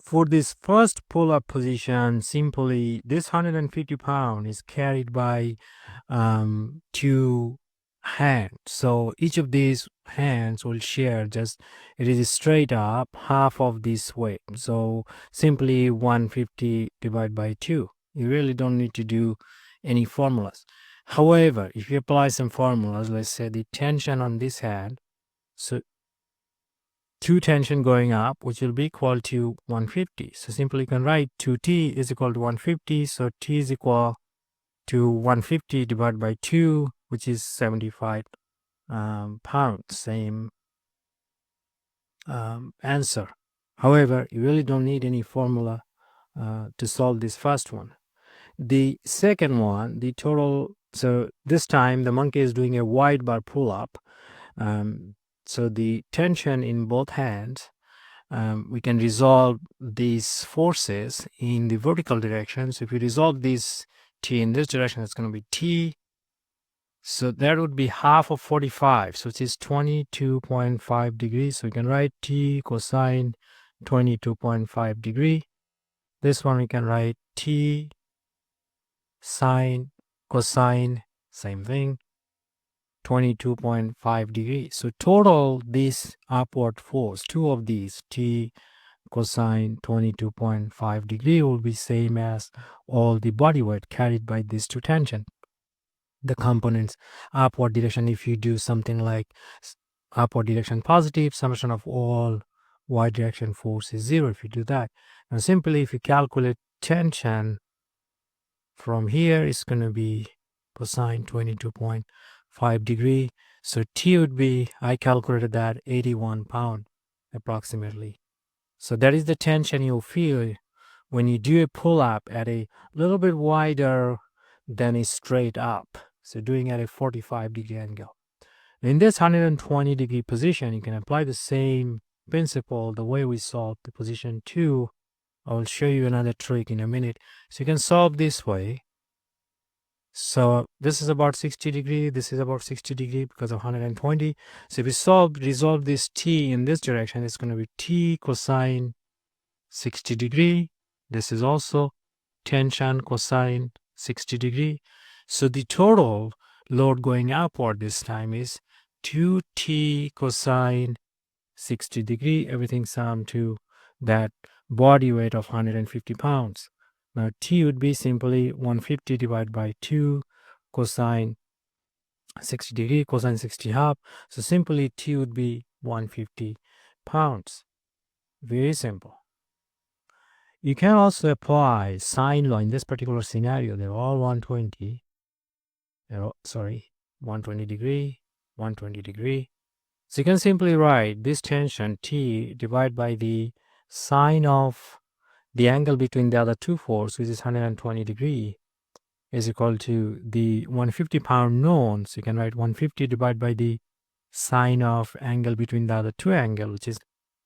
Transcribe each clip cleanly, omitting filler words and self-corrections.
For this first pull-up position, simply this 150 pound is carried by two hands. So each of these hands will share just, it is straight up half of this weight. So simply 150 divided by 2. You really don't need to do any formulas. However, if you apply some formulas, let's say the tension on this hand, so 2 tension going up, which will be equal to 150. So simply you can write 2T is equal to 150. So T is equal to 150 divided by 2, which is 75 pounds. Same answer. However, you really don't need any formula to solve this first one. The second one, the total, so this time the monkey is doing a wide bar pull-up. So the tension in both hands, we can resolve these forces in the vertical direction. So if you resolve this T in this direction, it's going to be T. So that would be half of 45. So it is 22.5 degrees. So we can write T cosine 22.5 degree. This one we can write T sine cosine, same thing, 22.5 degrees. So total this upward force, two of these, T cosine 22.5 degree, will be same as all the body weight carried by these two tension. The components upward direction, if you do something like upward direction positive, summation of all y direction force is 0 if you do that. Now simply if you calculate tension from here, it's going to be cosine 22.5 degree. So T would be, I calculated that 81 pound approximately. So that is the tension you'll feel when you do a pull-up at a little bit wider than a straight up. So doing at a 45 degree angle. In this 120 degree position, you can apply the same principle the way we solved the position 2. I will show you another trick in a minute. So you can solve this way. So this is about 60 degree, this is about 60 degree because of 120. So if we resolve this T in this direction, it's going to be T cosine 60 degree. This is also tension cosine 60 degree. So the total load going upward this time is 2T cosine 60 degree. Everything summed to that body weight of 150 pounds. Now T would be simply 150 divided by 2 cosine 60 degree, cosine 60 half. So simply T would be 150 pounds. Very simple. You can also apply sine law in this particular scenario. They're all 120. 120 degree, 120 degree. So you can simply write this tension T divided by the sine of the angle between the other two forces, which is 120 degree, is equal to the 150 pound known. So you can write 150 divided by the sine of angle between the other two angles, which is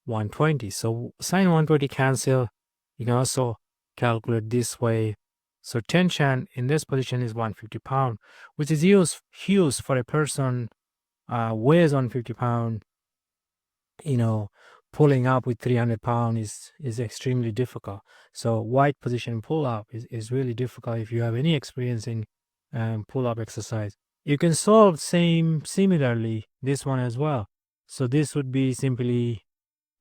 120. So sine 120 cancel. You can also calculate this way. So tension in this position is 150 pound, which is huge for a person weighs 150 pound. Pulling up with 300 pound is extremely difficult. So wide position pull up is really difficult if you have any experience in pull up exercise. You can solve similarly this one as well. So this would be simply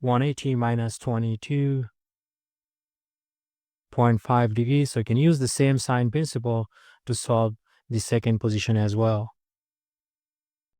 180 minus 22.5 degrees. So you can use the same sine principle to solve the second position as well.